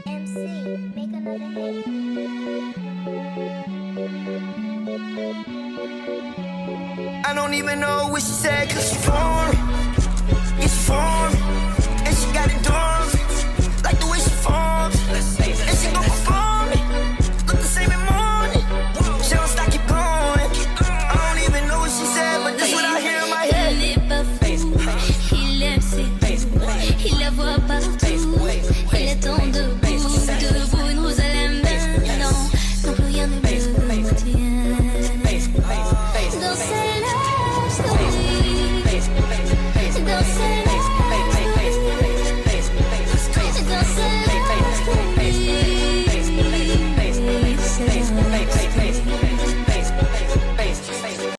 MC, make another hit. I don't even know what she said, cause she phone. It's phone.